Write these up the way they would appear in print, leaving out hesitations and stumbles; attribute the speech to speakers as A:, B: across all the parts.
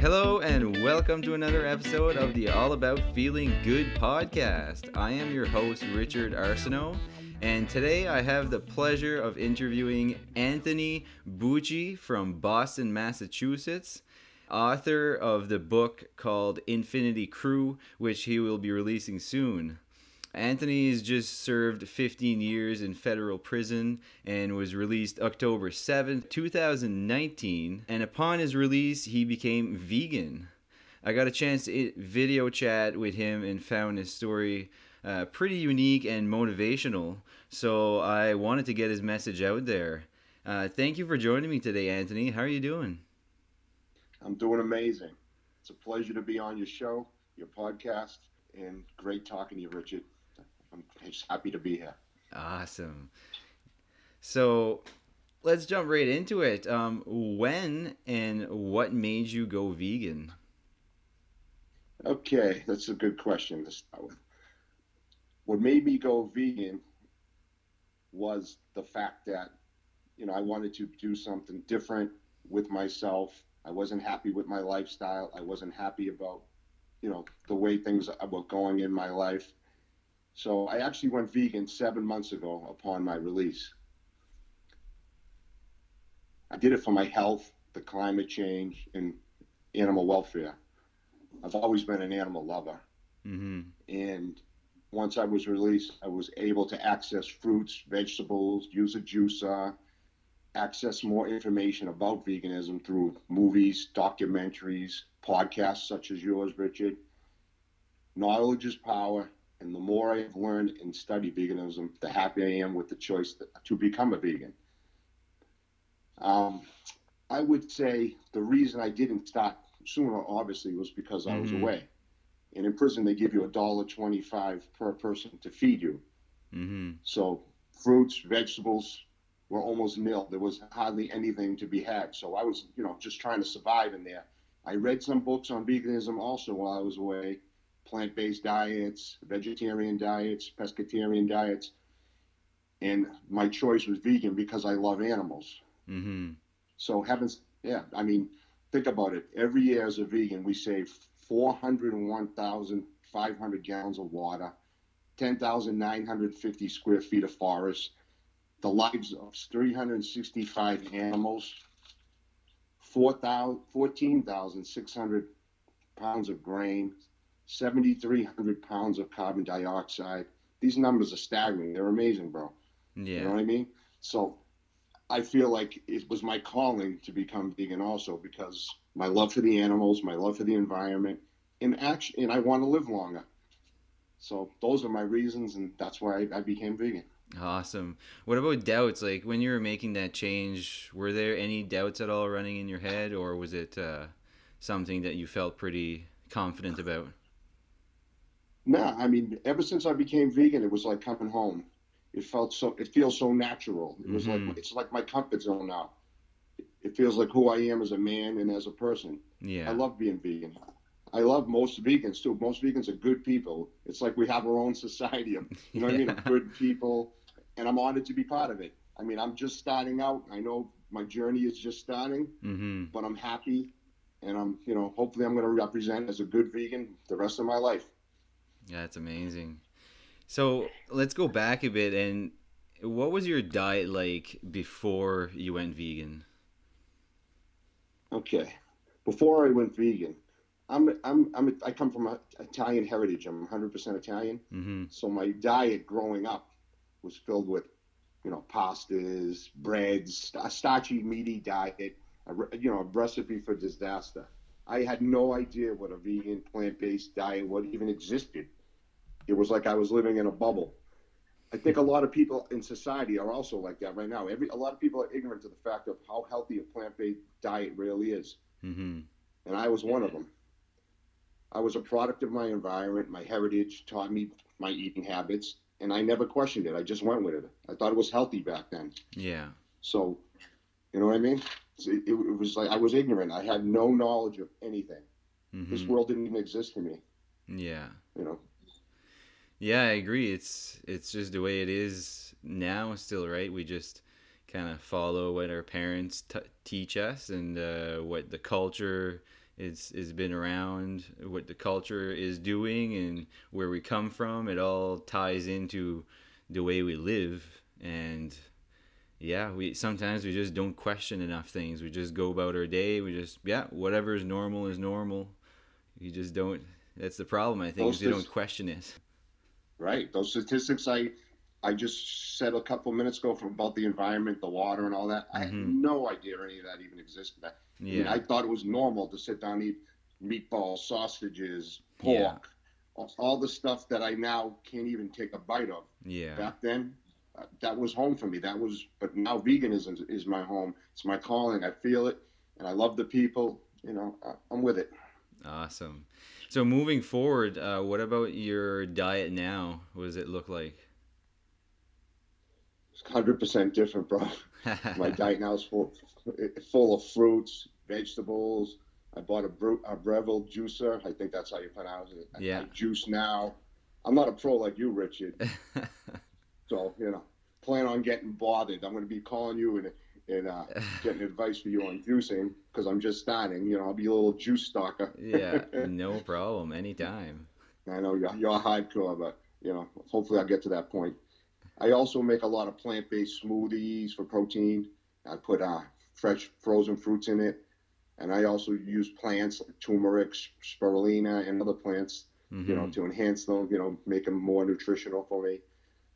A: Hello and welcome to another episode of the All About Feeling Good podcast. I am your host, Richard Arsenault, and today I have the pleasure of interviewing Anthony Bucci from Boston, Massachusetts, author of the book called Infinity Crew, which he will be releasing soon. Anthony has just served 15 years in federal prison and was released October 7th, 2019. And upon his release, he became vegan. I got a chance to video chat with him and found his story pretty unique and motivational. So I wanted to get his message out there. Thank you for joining me today, Anthony. How are you doing?
B: I'm doing amazing. It's a pleasure to be on your show, your podcast, and great talking to you, Richard. I'm just happy to be here.
A: Awesome. So let's jump right into it. When and what made you go vegan?
B: Okay, that's a good question to start with. What made me go vegan was the fact that, I wanted to do something different with myself. I wasn't happy with my lifestyle. I wasn't happy about, the way things were going in my life. So I actually went vegan 7 months ago upon my release. I did it for my health, the climate change, and animal welfare. I've always been an animal lover.
A: Mm-hmm.
B: And once I was released, I was able to access fruits, vegetables, use a juicer, access more information about veganism through movies, documentaries, podcasts such as yours, Richard. Knowledge is power. And the more I have learned and studied veganism, the happier I am with the choice to become a vegan. I would say the reason I didn't start sooner, obviously, was because I was away. And in prison, they give you $1.25 per person to feed you.
A: Mm-hmm.
B: So fruits, vegetables were almost nil. There was hardly anything to be had. So I was, just trying to survive in there. I read some books on veganism also while I was away. Plant-based diets, vegetarian diets, pescatarian diets. And my choice was vegan because I love animals.
A: Mm-hmm.
B: So think about it. Every year as a vegan, we save 401,500 gallons of water, 10,950 square feet of forest, the lives of 365 animals, 14,600 pounds of grain, 7,300 pounds of carbon dioxide. These numbers are staggering. They're amazing, bro.
A: Yeah.
B: You know what I mean? So I feel like it was my calling to become vegan also because my love for the animals, my love for the environment, and I want to live longer. So those are my reasons, and that's why I became vegan.
A: Awesome. What about doubts? Like when you were making that change, were there any doubts at all running in your head, or was it something that you felt pretty confident about?
B: No, ever since I became vegan, it was like coming home. It feels so natural. It was it's like my comfort zone now. It feels like who I am as a man and as a person.
A: Yeah.
B: I love being vegan. I love most vegans too. Most vegans are good people. It's like we have our own society of, what I mean, of good people, and I'm honored to be part of it. I'm just starting out. I know my journey is just starting, but I'm happy, and hopefully I'm going to represent as a good vegan the rest of my life.
A: Yeah, that's amazing. So let's go back a bit. And what was your diet like before you went vegan?
B: Okay, before I went vegan, I come from Italian heritage. I'm 100% Italian.
A: Mm-hmm.
B: So my diet growing up was filled with, pastas, breads, a starchy, meaty diet, a recipe for disaster. I had no idea what a vegan plant-based diet would even existed. It was like I was living in a bubble. I think a lot of people in society are also like that right now. A lot of people are ignorant to the fact of how healthy a plant-based diet really is.
A: Mm-hmm.
B: And I was one of them. I was a product of my environment. My heritage taught me my eating habits, and I never questioned it. I just went with it. I thought it was healthy back then.
A: Yeah.
B: So, you know what I mean? It was like I was ignorant. I had no knowledge of anything.
A: Mm-hmm.
B: This world didn't even exist to me.
A: Yeah.
B: You know?
A: Yeah, I agree. It's just the way it is now still, right? We just kind of follow what our parents teach us and what the culture it's been around, what the culture is doing, and where we come from. It all ties into the way we live. And yeah, we sometimes we just don't question enough things. We just go about our day. We just, yeah, whatever is normal is normal. You just don't. That's the problem, I think, is you don't question it.
B: Right. Those statistics I just said a couple minutes ago about the environment, the water, and all that. I had no idea any of that even existed. I mean, I thought it was normal to sit down and eat meatballs, sausages, pork, all the stuff that I now can't even take a bite of.
A: Yeah.
B: Back then, that was home for me. But now veganism is my home. It's my calling. I feel it, and I love the people. I'm with it.
A: Awesome. So moving forward, what about your diet now? What does it look like?
B: It's 100% different, bro. My diet now is full of fruits, vegetables. I bought a Breville juicer. I think that's how you pronounce it.
A: Yeah.
B: I juice now. I'm not a pro like you, Richard. So, plan on getting bothered. I'm going to be calling you and getting advice for you on juicing because I'm just starting. I'll be a little juice stalker.
A: Yeah, no problem. Anytime.
B: I know you're hardcore, but, hopefully I'll get to that point. I also make a lot of plant-based smoothies for protein. I put fresh frozen fruits in it. And I also use plants like turmeric, spirulina, and other plants, to enhance them, make them more nutritional for me.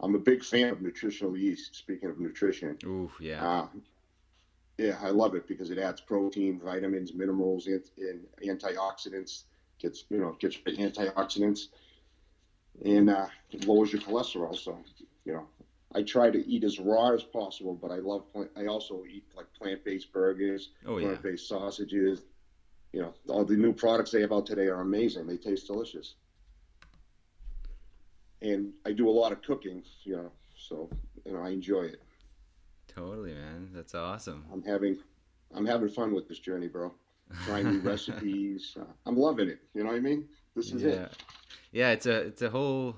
B: I'm a big fan of nutritional yeast, speaking of nutrition.
A: Ooh, yeah.
B: Yeah, I love it because it adds protein, vitamins, minerals, and antioxidants. Gets antioxidants, and it lowers your cholesterol. So, I try to eat as raw as possible, but I also eat like plant-based burgers, plant-based sausages. All the new products they have out today are amazing. They taste delicious. And I do a lot of cooking, so I enjoy it.
A: Totally, man. That's awesome.
B: I'm having fun with this journey, bro. Trying new recipes. I'm loving it. You know what I mean? This is it.
A: Yeah, it's a whole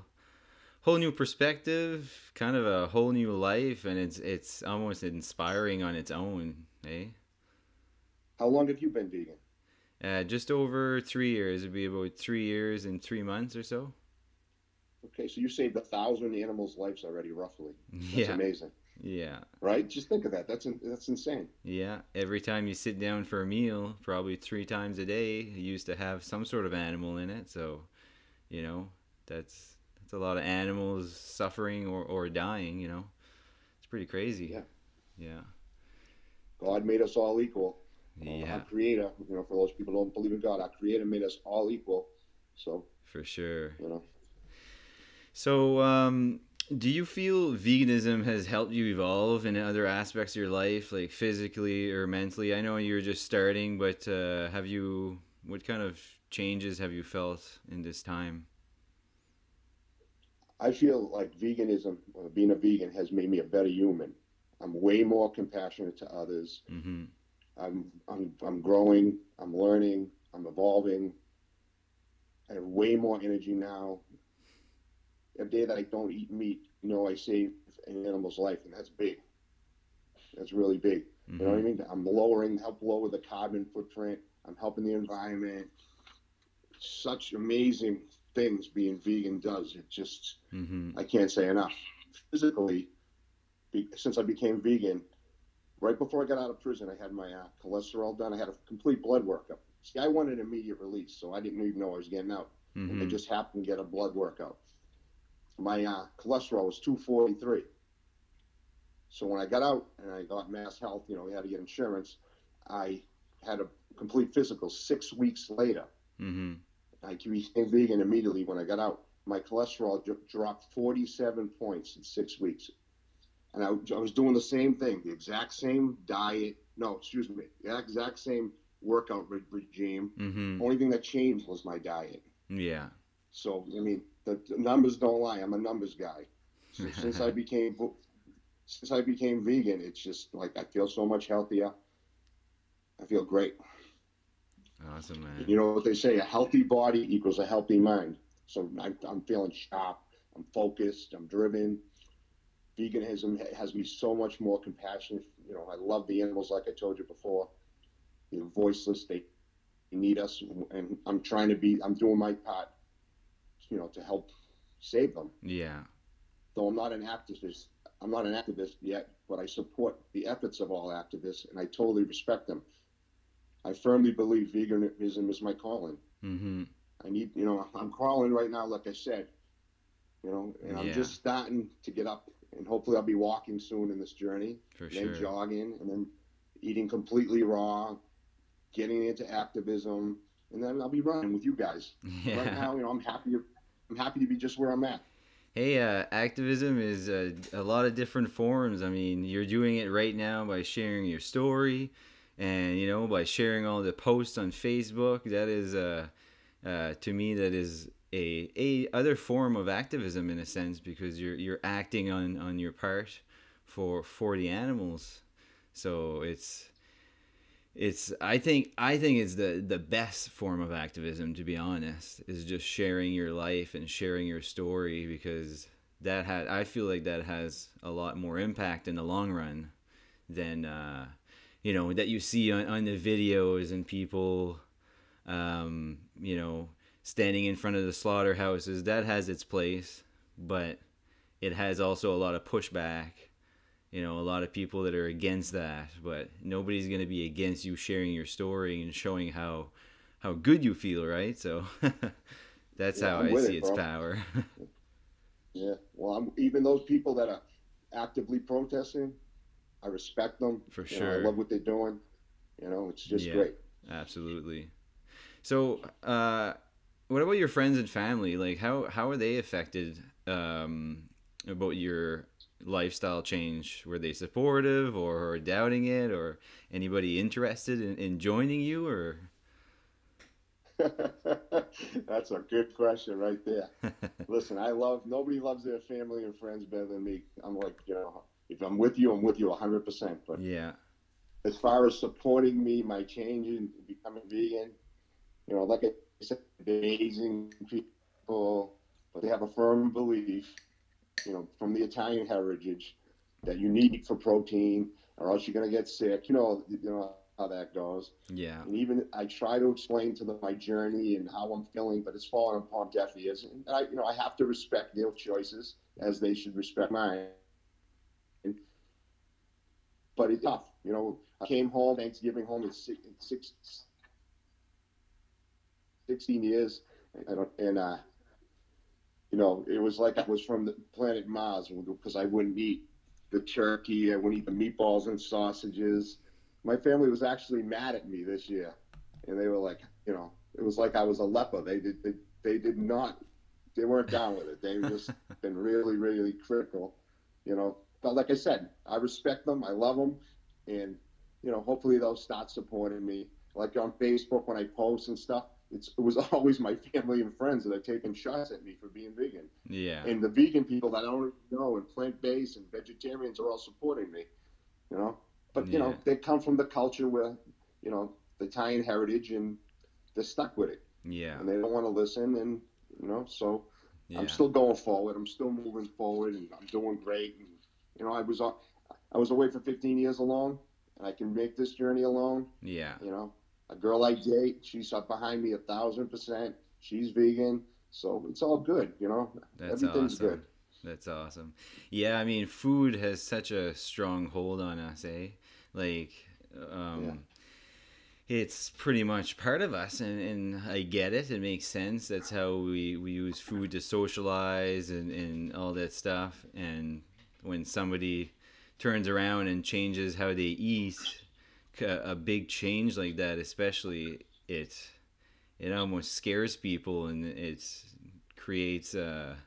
A: new perspective, kind of a whole new life, and it's almost inspiring on its own, eh?
B: How long have you been vegan?
A: Just over 3 years. It'd be about 3 years and 3 months or so.
B: Okay, so you saved 1,000 animals' lives already, roughly. That's amazing.
A: Yeah.
B: Right? Just think of that. That's insane.
A: Yeah. Every time you sit down for a meal, probably 3 times a day, you used to have some sort of animal in it. So, that's a lot of animals suffering or dying. It's pretty crazy. Yeah.
B: God made us all equal.
A: Yeah.
B: Our creator, for those people who don't believe in God, our creator made us all equal. So.
A: For sure. So, do you feel veganism has helped you evolve in other aspects of your life, like physically or mentally? I know you're just starting, but what kind of changes have you felt in this time?
B: I feel like veganism, being a vegan, has made me a better human. I'm way more compassionate to others.
A: Mm-hmm.
B: I'm growing. I'm learning. I'm evolving. I have way more energy now. A day that I don't eat meat, I save an animal's life, and that's big. That's really big.
A: Mm-hmm.
B: You know what I mean? I'm help lower the carbon footprint. I'm helping the environment. Such amazing things being vegan does. It just, I can't say enough. Physically, since I became vegan, right before I got out of prison, I had my cholesterol done. I had a complete blood workup. See, I wanted immediate release, so I didn't even know I was getting out. And I just happened to get a blood workup. My cholesterol was 243. So when I got out and I got Mass Health, we had to get insurance, I had a complete physical 6 weeks later. I became vegan immediately when I got out. My cholesterol dropped 47 points in 6 weeks. And I was doing the same thing, the exact same diet. No, excuse me, the exact same workout regime. Only thing that changed was my diet.
A: Yeah.
B: So, I mean, the numbers don't lie. I'm a numbers guy. So since I became vegan, it's just like I feel so much healthier. I feel great.
A: Awesome, man.
B: You know what they say? A healthy body equals a healthy mind. So I'm feeling sharp. I'm focused. I'm driven. Veganism has me so much more compassionate. I love the animals, like I told you before. They're voiceless. They need us, and I'm doing my part, to help save them.
A: Yeah.
B: Though I'm not an activist yet, but I support the efforts of all activists, and I totally respect them. I firmly believe veganism is my calling.
A: Mm-hmm.
B: I'm crawling right now, like I said, and I'm
A: Yeah.
B: just starting to get up, and hopefully I'll be walking soon in this journey,
A: For
B: and
A: sure.
B: then jogging, and then eating completely raw, getting into activism, and then I'll be running with you guys.
A: Yeah.
B: Right now, I'm happy to be just where I'm at.
A: Hey, activism is a lot of different forms. I mean, you're doing it right now by sharing your story, and by sharing all the posts on Facebook. That is, to me, that is a other form of activism in a sense, because you're acting on your part for the animals. So it's I think it's the best form of activism, to be honest, is just sharing your life and sharing your story, because I feel like that has a lot more impact in the long run than that you see on the videos, and people standing in front of the slaughterhouses. That has its place, but it has also a lot of pushback. A lot of people that are against that, but nobody's going to be against you sharing your story and showing how good you feel, right? So that's how I see its power.
B: Yeah. Well, even those people that are actively protesting, I respect them.
A: For sure.
B: I love what they're doing. It's just great.
A: Absolutely. So, what about your friends and family? Like, how are they affected about your lifestyle change? Were they supportive or doubting it, or anybody interested in joining you, or?
B: That's a good question right there. Listen, nobody loves their family and friends better than me. I'm like, if I'm with you 100%. But
A: yeah,
B: as far as supporting me, my change in becoming vegan, like I said, amazing people, but they have a firm belief, from the Italian heritage, that you need for protein, or else you're gonna get sick. You know how that goes.
A: Yeah.
B: And even I try to explain to them my journey and how I'm feeling, but it's falling upon deaf ears. And I have to respect their choices, as they should respect mine. But it's tough. I came home, Thanksgiving home, in 16 years, and it was like I was from the planet Mars, because I wouldn't eat the turkey, I wouldn't eat the meatballs and sausages. My family was actually mad at me this year, and they were like, it was like I was a leper. They weren't down with it. They've just been really, really critical, But like I said, I respect them, I love them, and hopefully they'll start supporting me. Like on Facebook when I post and stuff, it was always my family and friends that are taking shots at me for being vegan.
A: Yeah.
B: And the vegan people that I don't know, and plant-based and vegetarians, are all supporting me, But, they come from the culture where, the Italian heritage, and they're stuck with it.
A: Yeah.
B: And they don't want to listen, and, so
A: yeah.
B: I'm still going forward. I'm still moving forward, and I'm doing great. And, I was away for 15 years alone, and I can make this journey alone.
A: Yeah.
B: A girl I date, she's up behind me 1,000%. She's vegan, so it's all good.
A: That's
B: everything's
A: awesome.
B: good.
A: That's awesome. Yeah, I mean, food has such a strong hold on us, eh? Like, it's pretty much part of us, and I get it. It makes sense. That's how we use food to socialize and all that stuff. And when somebody turns around and changes how they eat, a big change like that, especially, it almost scares people, and it creates a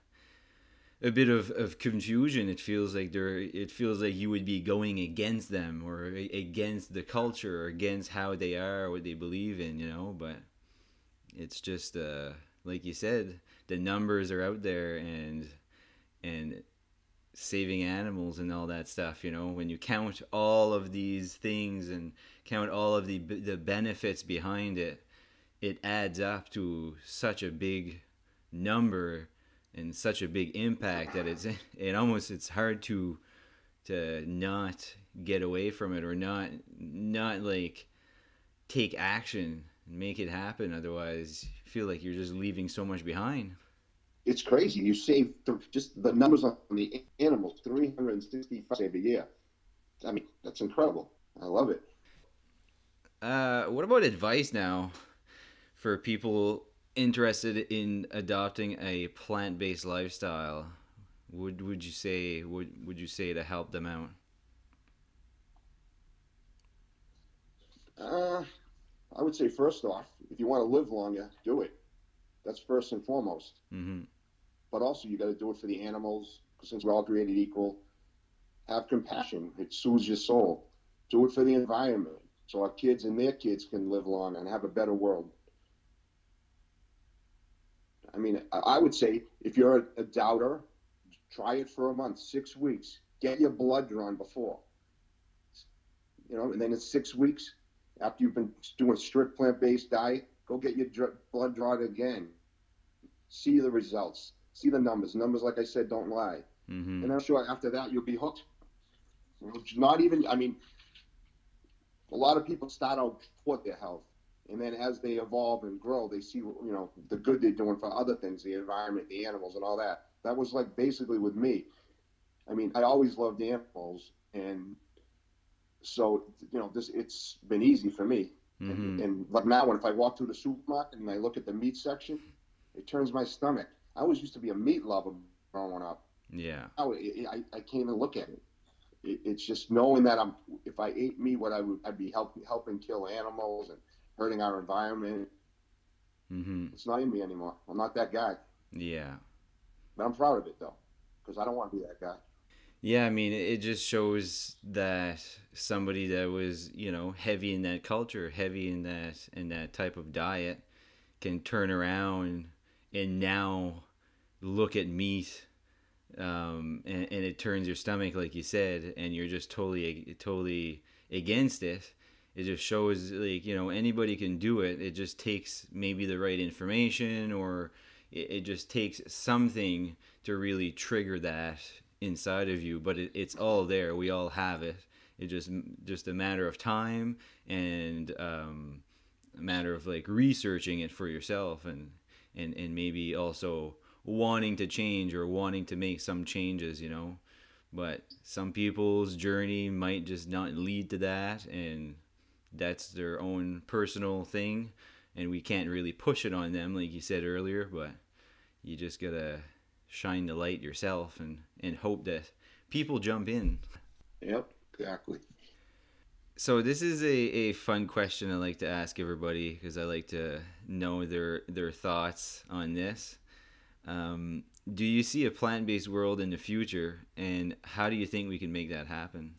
A: bit of confusion. It feels like you would be going against them, or against the culture, or against how they are, what they believe in, but it's just like you said, the numbers are out there, and saving animals and all that stuff. When you count all of these things and count all of the benefits behind it, it adds up to such a big number and such a big impact that it's hard to not get away from it, or not like take action make it happen. Otherwise, you feel like you're just leaving so much behind.
B: It's crazy. You save just the numbers on the animals, 365 every year. I mean, that's incredible. I love it.
A: What about advice now for people interested in adopting a plant-based lifestyle? Would you say would you say to help them out?
B: Uh, I would say first off, if you want to live longer, do it. That's first and foremost.
A: Mm-hmm.
B: But also, you got to do it for the animals, since we're all created equal. Have compassion. It soothes your soul. Do it for the environment, so our kids and their kids can live long and have a better world. I mean, I would say if you're a doubter, try it for a month, 6 weeks. Get your blood drawn before, and then in 6 weeks, after you've been doing strict plant-based diet, go get your blood drawn again. See the results. See the numbers. Numbers, like I said, don't lie.
A: Mm-hmm.
B: And I'm sure after that, you'll be hooked. Not even, I mean, a lot of people start out for their health. And then as they evolve and grow, they see, the good they're doing for other things, the environment, the animals, and all that. That was like basically with me. I mean, I always loved animals. And so, it's been easy for me.
A: Mm-hmm.
B: And like now, if I walk through the supermarket and I look at the meat section, it turns my stomach. I always used to be a meat lover growing up.
A: Yeah.
B: Now I can't even look at it. It's just knowing that if I ate meat, I'd be helping kill animals and hurting our environment.
A: Mm-hmm.
B: It's not in me anymore. I'm not that guy.
A: Yeah.
B: But I'm proud of it though, because I don't want to be that guy.
A: Yeah, I mean, it just shows that somebody that was, heavy in that culture, heavy in that type of diet, can turn around and now look at meat, and it turns your stomach, like you said, and you're just totally against it. It just shows, like, anybody can do it. It just takes maybe the right information, or it just takes something to really trigger that inside of you. But it's all there. We all have it. It's just a matter of time, and a matter of like researching it for yourself, and maybe also wanting to change or wanting to make some changes. But some people's journey might just not lead to that, and that's their own personal thing, and we can't really push it on them, like you said earlier. But you just gotta shine the light yourself, and hope that people jump in.
B: Yep, exactly.
A: So this is a fun question I like to ask everybody, because I like to know their thoughts on this. Do you see a plant-based world in the future, and how do you think we can make that happen?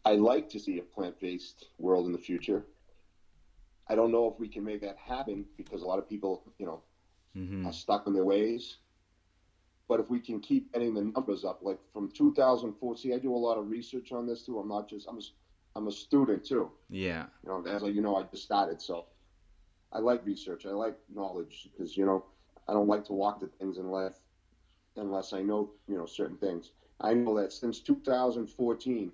B: I like to see a plant-based world in the future. I don't know if we can make that happen because a lot of people,
A: Mm-hmm.
B: are stuck in their ways. But if we can keep getting the numbers up, like from 2004, see, I do a lot of research on this too. I'm a student too.
A: Yeah.
B: As I just started, so I like research. I like knowledge because I don't like to walk to things unless I know certain things. I know that since 2014,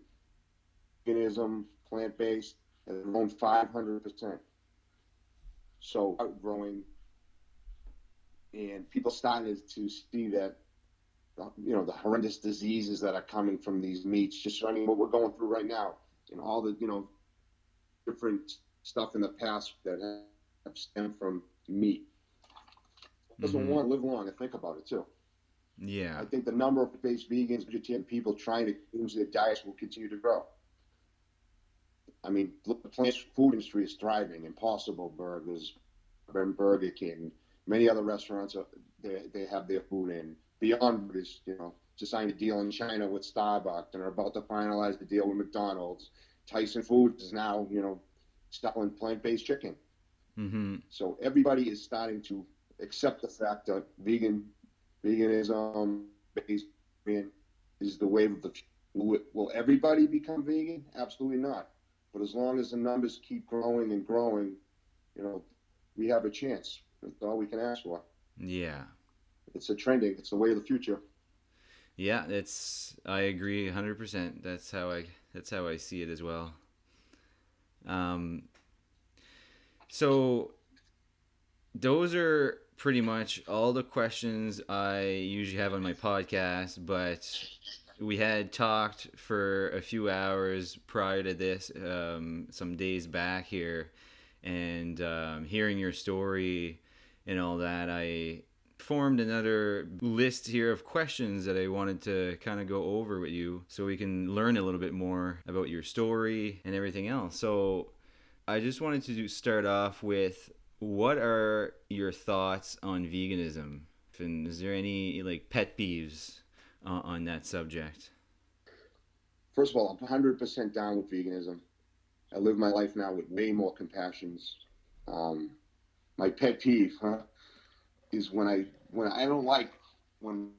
B: veganism, plant-based, has grown 500%. So outgrowing, and people starting to see that the horrendous diseases that are coming from these meats, just running what we're going through right now, and all the different stuff in the past that have stemmed from meat. Doesn't
A: Mm-hmm.
B: want to live long and think about it too.
A: Yeah.
B: I think the number of base vegans, vegetarian people trying to change their diets will continue to grow. I mean, look, the plant food industry is thriving. Impossible Burgers, Burger King, many other restaurants, they have their food in. Beyond Burgers, just signed a deal in China with Starbucks and are about to finalize the deal with McDonald's. Tyson Foods is now, selling plant-based chicken.
A: Mm-hmm.
B: So everybody is starting to accept the fact that veganism, vegan is the wave of the future. Will everybody become vegan? Absolutely not. But as long as the numbers keep growing and growing, we have a chance. That's all we can ask for.
A: Yeah.
B: It's a trending. It's the way of the future.
A: Yeah, I agree 100%. That's how I see it as well. Um, so those are pretty much all the questions I usually have on my podcast, but we had talked for a few hours prior to this, some days back here, and hearing your story and all that, I formed another list here of questions that I wanted to kind of go over with you so we can learn a little bit more about your story and everything else. So I just wanted to start off with, what are your thoughts on veganism? And is there any like pet peeves on that subject?
B: First of all, I'm 100% down with veganism. I live my life now with way more compassion. My pet peeve, is when I don't like when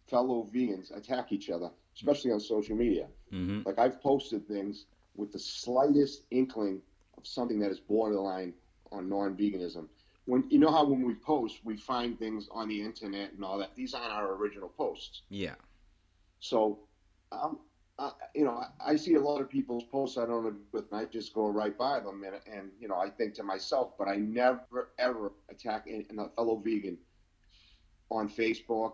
B: fellow vegans attack each other, especially on social media.
A: Mm-hmm.
B: Like, I've posted things with the slightest inkling of something that is borderline on non-veganism. When you know how when we post, we find things on the internet and all that. These aren't our original posts.
A: Yeah.
B: So, I see a lot of people's posts I don't agree with, and I just go right by them, and I think to myself, but I never ever attack a fellow vegan on Facebook,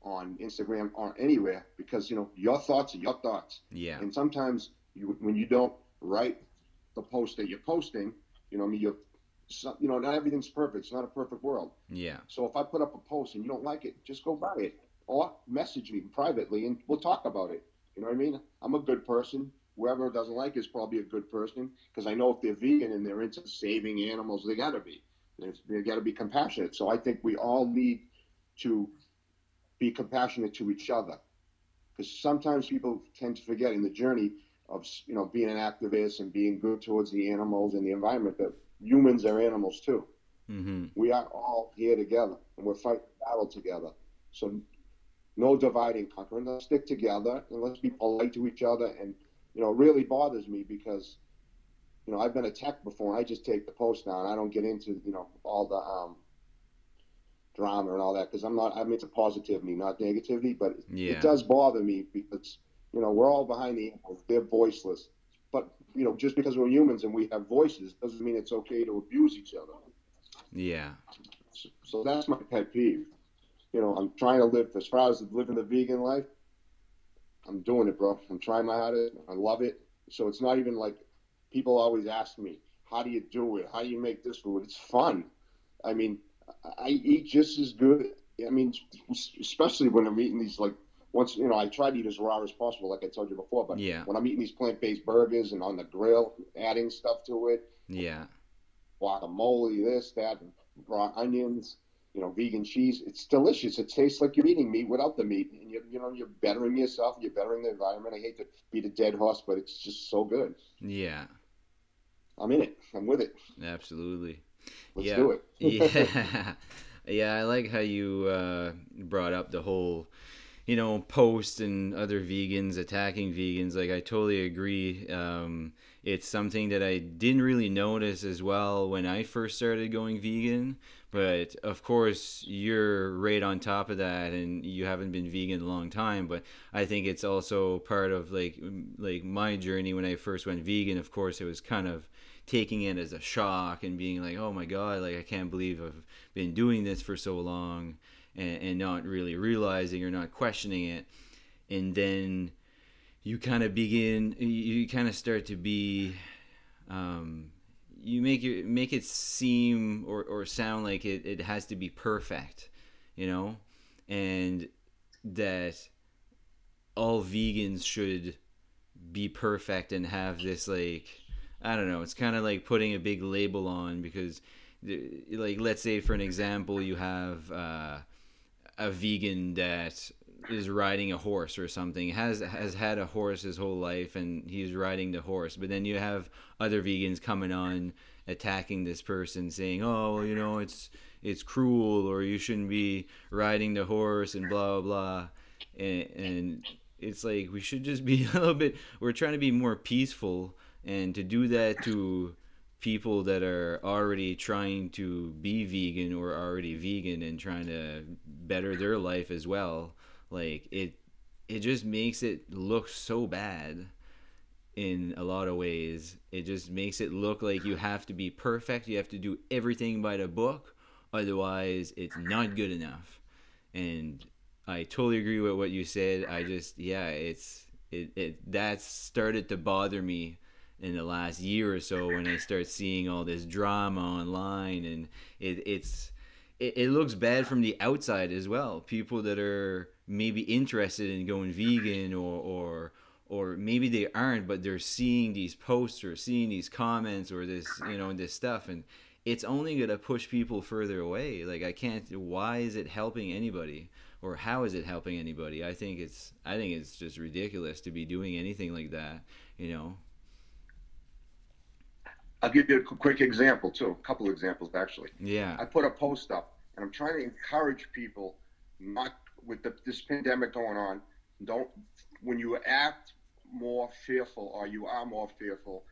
B: on Instagram, or anywhere, because your thoughts are your thoughts.
A: Yeah.
B: And sometimes when you don't write the post that you're posting, not everything's perfect. It's not a perfect world.
A: Yeah.
B: So if I put up a post and you don't like it, just go by it or message me privately and we'll talk about it. You know what I mean? I'm a good person. Whoever doesn't like it is probably a good person, because I know if they're vegan and they're into saving animals, they got to be. They got to be compassionate. So I think we all need to be compassionate to each other, because sometimes people tend to forget in the journey of being an activist and being good towards the animals and the environment that humans are animals too.
A: Mm-hmm.
B: We are all here together and we're fighting the battle together. So no divide and conquer. Let's stick together and let's be polite to each other. And it really bothers me because I've been attacked before, and I just take the post down. I don't get into all the drama and all that, because I'm into positivity, not negativity. But it does bother me because we're all behind the animals. They're voiceless. But just because we're humans and we have voices doesn't mean it's okay to abuse each other.
A: Yeah.
B: So that's my pet peeve. I'm trying to live, as far as living the vegan life, I'm doing it, bro. I'm trying my hardest. I love it. So it's not even like, people always ask me, how do you do it? How do you make this food? It's fun. I mean, I eat just as good. I mean, especially when I'm eating these, like, once, I try to eat as raw as possible, like I told you before. But when I'm eating these plant-based burgers and on the grill, adding stuff to it.
A: Yeah.
B: Guacamole, this, that, raw onions, vegan cheese. It's delicious. It tastes like you're eating meat without the meat. And you're bettering yourself. You're bettering the environment. I hate to beat a dead horse, but it's just so good.
A: Yeah.
B: I'm in it. I'm with it.
A: Absolutely.
B: Let's do it.
A: Yeah. Yeah, I like how you brought up the whole, post and other vegans attacking vegans. Like, I totally agree. It's something that I didn't really notice as well when I first started going vegan. But of course, you're right on top of that, and you haven't been vegan a long time. But I think it's also part of like my journey when I first went vegan. Of course, it was kind of taking it as a shock and being like, oh my God, like I can't believe I've been doing this for so long, and not really realizing or not questioning it. And then you kind of start to be, you make it seem or sound like it has to be perfect, and that all vegans should be perfect and have this, like, I don't know, it's kind of like putting a big label on, because like, let's say for an example, you have a vegan that is riding a horse or something, has had a horse his whole life, and he's riding the horse. But then you have other vegans coming on attacking this person, saying, oh, it's cruel, or you shouldn't be riding the horse, and blah blah. And it's like, we should just be a little bit, we're trying to be more peaceful, and to do that to people that are already trying to be vegan or already vegan and trying to better their life as well, like, it just makes it look so bad in a lot of ways. It just makes it look like you have to be perfect. You have to do everything by the book. Otherwise, it's not good enough. And I totally agree with what you said. I just, yeah, that's started to bother me in the last year or so when I start seeing all this drama online, and it looks bad from the outside as well. People that are maybe interested in going vegan, or maybe they aren't, but they're seeing these posts or seeing these comments or this, this stuff, and it's only going to push people further away. Like, I can't, why is it helping anybody, or how is it helping anybody? I think it's just ridiculous to be doing anything like that,
B: I'll give you a quick example too, a couple examples actually.
A: Yeah.
B: I put a post up, and I'm trying to encourage people, not with this pandemic going on, when you act more fearful, or you are more fearful,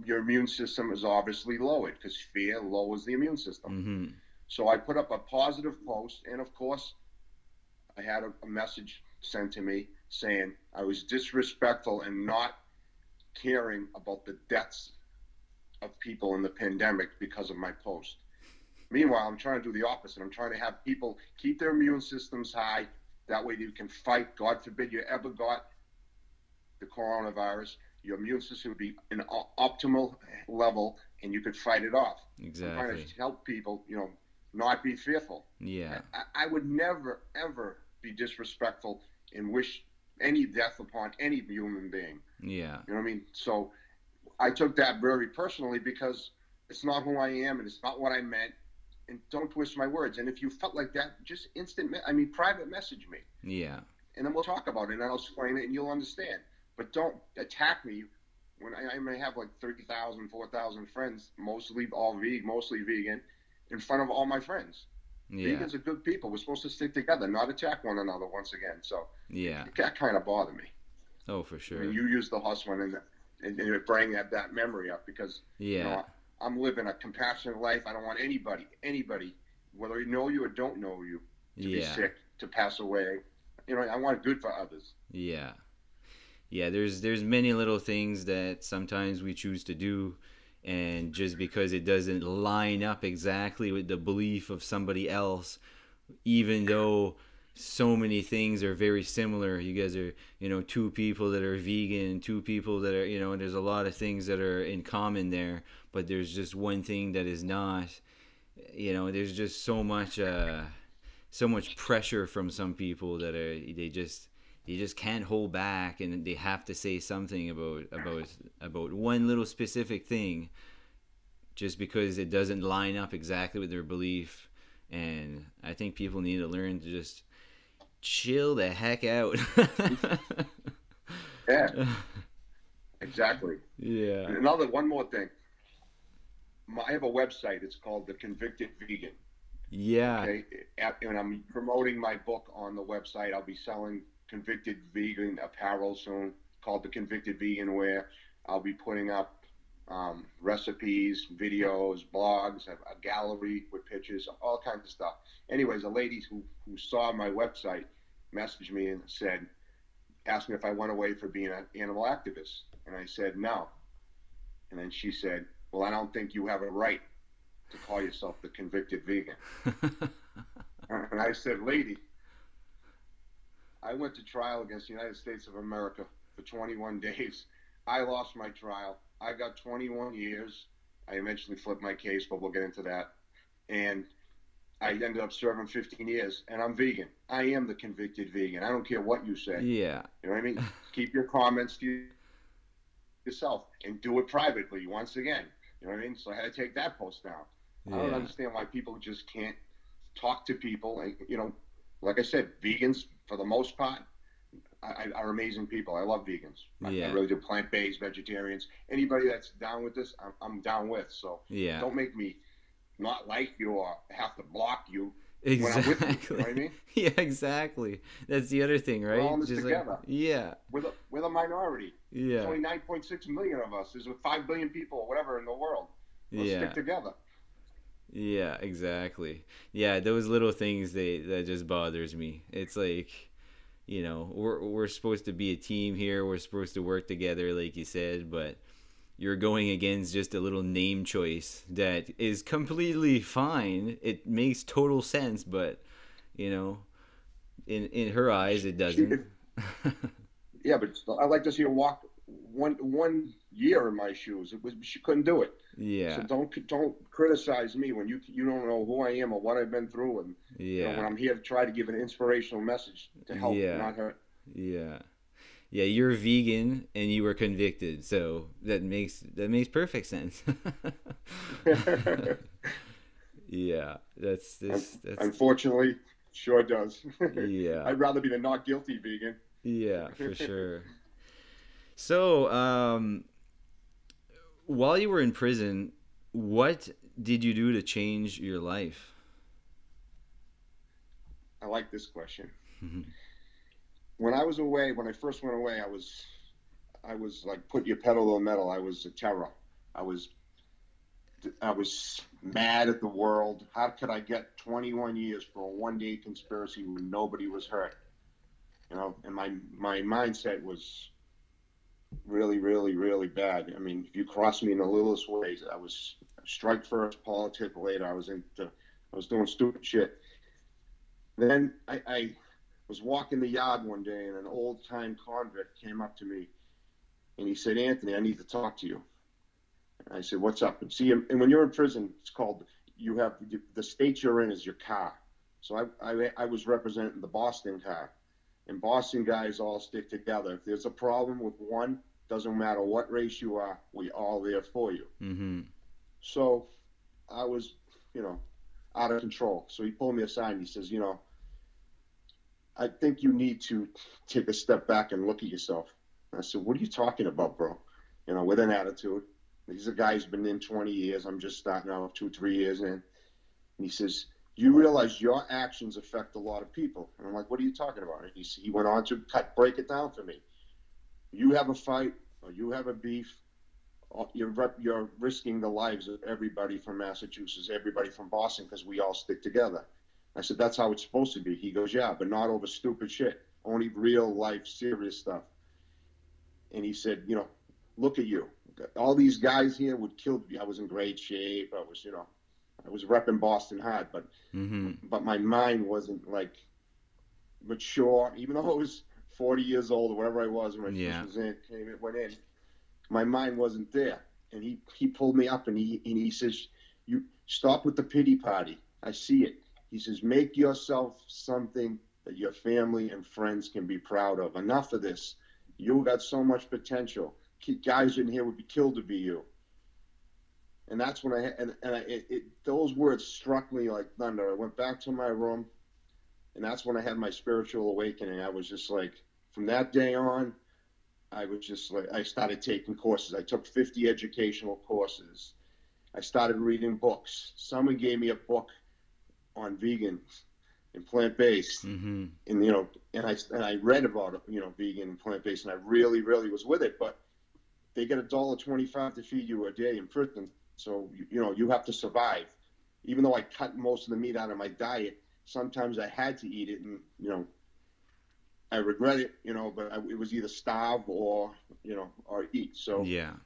B: your immune system is obviously lowered, because fear lowers the immune system.
A: Mm-hmm.
B: So I put up a positive post, and of course, I had a message sent to me saying I was disrespectful and not caring about the deaths of people in the pandemic because of my post. Meanwhile, I'm trying to do the opposite. I'm trying to have people keep their immune systems high. That way you can fight. God forbid you ever got the coronavirus, your immune system would be an optimal level, and you could fight it off.
A: Exactly.
B: I'm trying to help people, not be fearful.
A: Yeah.
B: I would never, ever be disrespectful and wish any death upon any human being.
A: Yeah.
B: You know what I mean? So I took that very personally, because it's not who I am, and it's not what I meant. And don't twist my words. And if you felt like that, just private message me.
A: Yeah.
B: And then we'll talk about it, and I'll explain it, and you'll understand. But don't attack me when I may have like 30,000, 4,000 friends, mostly vegan, in front of all my friends. Yeah. Vegans are good people. We're supposed to stick together, not attack one another once again. So
A: yeah,
B: that kind of bothered me.
A: Oh, for sure.
B: I mean, you used the horse one, and you bring that memory up, because I'm living a compassionate life. I don't want anybody, whether you know you or don't know you, to be sick, to pass away. I want good for others.
A: Yeah. Yeah, there's many little things that sometimes we choose to do, and just because it doesn't line up exactly with the belief of somebody else, even though so many things are very similar. You guys are, two people that are vegan, two people that are, and there's a lot of things that are in common there, but there's just one thing that is not. There's just so much pressure from some people that they just can't hold back, and they have to say something about one little specific thing, just because it doesn't line up exactly with their belief. And I think people need to learn to just chill the heck out.
B: Yeah, exactly.
A: Yeah.
B: And one more thing. I have a website. It's called The Convicted Vegan.
A: Yeah.
B: Okay. And I'm promoting my book on the website. I'll be selling Convicted Vegan apparel soon, called The Convicted Vegan Wear. I'll be putting up recipes, videos, blogs, a gallery with pictures, all kinds of stuff. Anyways, a lady who saw my website messaged me and asked me if I went away for being an animal activist. And I said, no. And then she said, well, I don't think you have a right to call yourself the Convicted Vegan. And I said, lady, I went to trial against the United States of America for 21 days. I lost my trial. I got 21 years. I eventually flipped my case, but we'll get into that. And I ended up serving 15 years, and I'm vegan. I am the Convicted Vegan. I don't care what you say.
A: Yeah.
B: You know what I mean? Keep your comments to yourself, and do it privately once again. You know what I mean? So I had to take that post down. Yeah. I don't understand why people just can't talk to people. And, like I said, vegans, for the most part, are amazing people. I love vegans. I really do. Plant-based, vegetarians. Anybody that's down with this, I'm down with. So don't make me not like you or have to block you when I'm with you. You know what I mean?
A: Yeah, exactly. That's the other thing, right?
B: We're all in this together. We're the minority.
A: Yeah.
B: There's only 9.6 million of us. There's 5 billion people or whatever in the world. Let's stick together.
A: Yeah, exactly. Yeah, those little things that just bothers me. It's like, you know, we're supposed to be a team here. We're supposed to work together, like you said, but you're going against just a little name choice that is completely fine. It makes total sense, but you know, in her eyes, it
B: She,
A: doesn't.
B: yeah, but I like to see her walk 1 year in my shoes. She couldn't do it. So
A: Yeah,
B: don't criticize me when you don't know who I am or what I've been through, and when
A: yeah,
B: I'm here to try to give an inspirational message to help,
A: yeah,
B: not hurt.
A: yeah. Yeah, you're vegan and you were convicted, so that makes perfect sense. Yeah, that's
B: Unfortunately, sure does.
A: yeah,
B: I'd rather be the not guilty vegan.
A: yeah, for sure. So, while you were in prison, what did you do to change your life?
B: I like this question. When I was away, when I first went away, I was like put your pedal to the metal. I was a terror. I was I was mad at the world. How could I get 21 years for a 1 day conspiracy when nobody was hurt? And my mindset was really, really, really bad. I mean, if you cross me in the littlest ways, I was strike first, politic later. I was doing stupid shit. Then I was walking the yard one day, and an old time convict came up to me, and he said, "Anthony, I need to talk to you." And I said, "What's up?" And see, and when you're in prison, it's called, you have, the state you're in is your car. So I was representing the Boston car, and Boston guys all stick together. If there's a problem with one, doesn't matter what race you are, we all there for you.
A: Mm-hmm.
B: So I was, you know, out of control. So he pulled me aside and he says, "I think you need to take a step back and look at yourself." And I said, "What are you talking about, bro?" With an attitude. He's a guy who's been in 20 years. I'm just starting out 2, 3 years in. And he says, "You realize your actions affect a lot of people." And I'm like, "What are you talking about?" And he went on to break it down for me. You have a fight or you have a beef, you're risking the lives of everybody from Massachusetts, everybody from Boston, because we all stick together. I said, "That's how it's supposed to be." He goes, "Yeah, but not over stupid shit. Only real life, serious stuff." And he said, "Look at you. All these guys here would kill me. I was in great shape. I was repping Boston hard, but
A: Mm-hmm.
B: my mind wasn't like mature, even though I was 40 years old or whatever I was when I
A: Yeah.
B: first went in. My mind wasn't there." And he pulled me up and he says, "You stop with the pity party. I see it." He says, "Make yourself something that your family and friends can be proud of. Enough of this. You got so much potential. Guys in here would be killed to be you." And that's when those words struck me like thunder. I went back to my room, and that's when I had my spiritual awakening. I was just like, from that day on, I was just like, I started taking courses. I took 50 educational courses. I started reading books. Someone gave me a book on vegans and plant-based,
A: Mm-hmm.
B: and I read about vegan and plant-based, and I really, really was with it. But they get $1.25 to feed you a day in prison, so you have to survive. Even though I cut most of the meat out of my diet, sometimes I had to eat it, and I regret it, but it was either starve or eat. So
A: Yeah.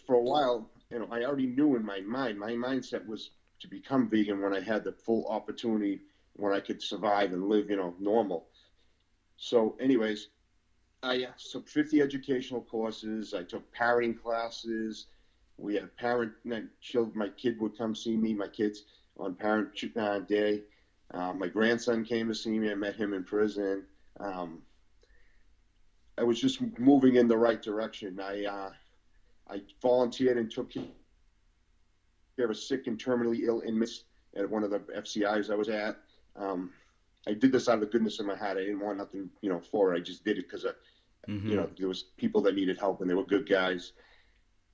B: for a while, I already knew in my mindset was to become vegan when I had the full opportunity, when I could survive and live, normal. So anyways, I took 50 educational courses. I took parenting classes. We had a parent, my kid would come see me, my kids, on parent day. My grandson came to see me. I met him in prison. I was just moving in the right direction. I volunteered and took care of sick and terminally ill inmates at one of the FCIs I was at. I did this out of the goodness of my heart. I didn't want nothing, for it. I just did it because,
A: Mm-hmm.
B: there was people that needed help, and they were good guys.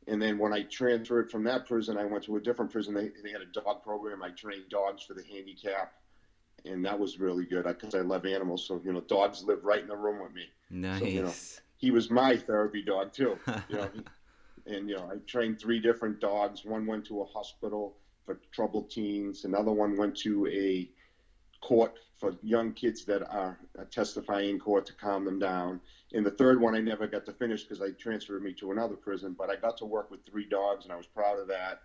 B: And then when I transferred from that prison, I went to a different prison. They had a dog program. I trained dogs for the handicap, and that was really good because I love animals. So, dogs live right in the room with me. So,
A: Nice.
B: he was my therapy dog too, and, I trained 3 different dogs. One went to a hospital for troubled teens. Another one went to a court for young kids that are testifying in court to calm them down. And the third one I never got to finish because they transferred me to another prison, but I got to work with 3 dogs, and I was proud of that.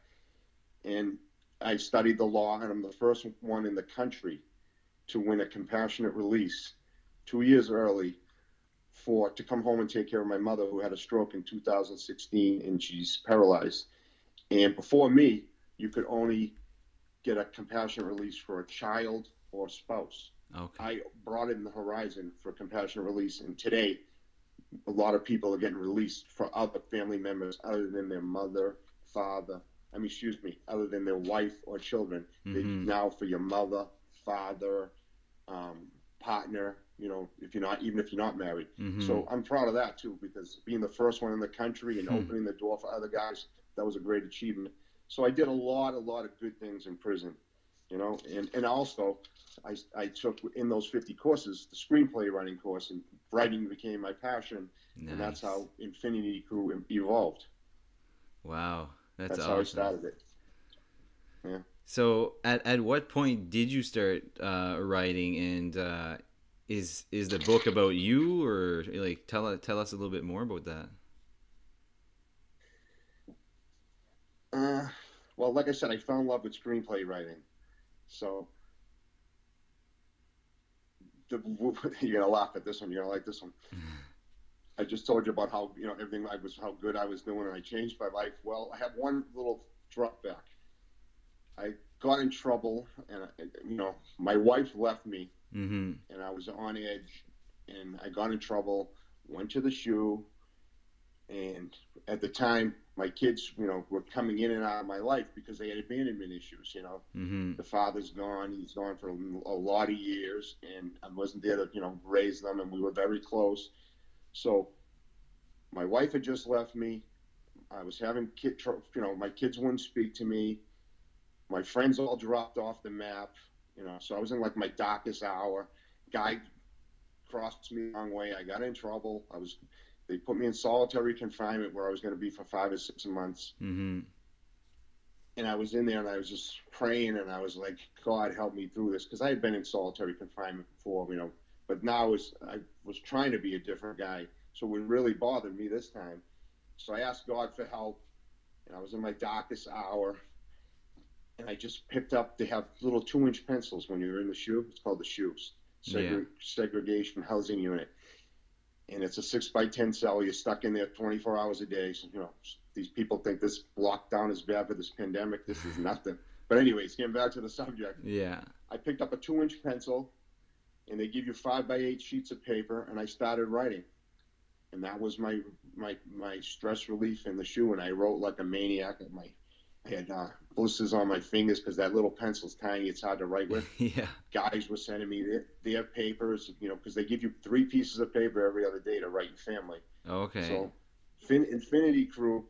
B: And I studied the law, and I'm the first one in the country to win a compassionate release 2 years early to come home and take care of my mother, who had a stroke in 2016, and she's paralyzed. And before me, you could only get a compassionate release for a child or spouse.
A: Okay.
B: I broadened the horizon for compassionate release, and today a lot of people are getting released for other family members other than their mother, father, other than their wife or children.
A: Mm-hmm.
B: Now for your mother, father, partner, even if you're not married.
A: Mm-hmm.
B: So I'm proud of that too, because being the first one in the country and opening the door for other guys, that was a great achievement. So I did a lot of good things in prison, and also I took in those 50 courses, the screenplay writing course, and writing became my passion.
A: Nice.
B: And that's how Infinity Crew evolved.
A: Wow. That's awesome.
B: How I started it. Yeah.
A: So at what point did you start writing, and is the book about you, or like tell us a little bit more about that?
B: Well, like I said, I fell in love with screenplay writing. So you're gonna laugh at this one. You're gonna like this one. I just told you about how how good I was doing, and I changed my life. Well, I have one little drop back. I got in trouble, and my wife left me,
A: mm-hmm.
B: and I was on edge, and I got in trouble. Went to the SHU, and at the time, my kids, were coming in and out of my life because they had abandonment issues.
A: Mm-hmm.
B: The father's gone; he's gone for a lot of years, and I wasn't there to, raise them, and we were very close. So my wife had just left me. I was having my kids wouldn't speak to me. My friends all dropped off the map, so I was in like my darkest hour. Guy crossed me the wrong way. I got in trouble. They put me in solitary confinement where I was going to be for 5 or 6 months.
A: Mm-hmm.
B: And I was in there, and I was just praying, and I was like, God, help me through this. Because I had been in solitary confinement before, but now I was trying to be a different guy. So it really bothered me this time. So I asked God for help, and I was in my darkest hour. And I just picked up, they have little 2-inch pencils when you're in the SHU. It's called the SHU, Segregation Housing Unit. And it's a 6x10 cell. You're stuck in there 24 hours a day. So, these people think this lockdown is bad for this pandemic. This is nothing. But anyways, getting back to the subject.
A: Yeah.
B: I picked up a 2-inch pencil, and they give you 5x8 sheets of paper, and I started writing. And that was my stress relief in the SHU. And I wrote like a maniac. I had blisters on my fingers because that little pencil's tiny. It's hard to write with.
A: Yeah. Guys
B: were sending me their papers, because they give you 3 pieces of paper every other day to write your family.
A: Okay.
B: So Infinity Crew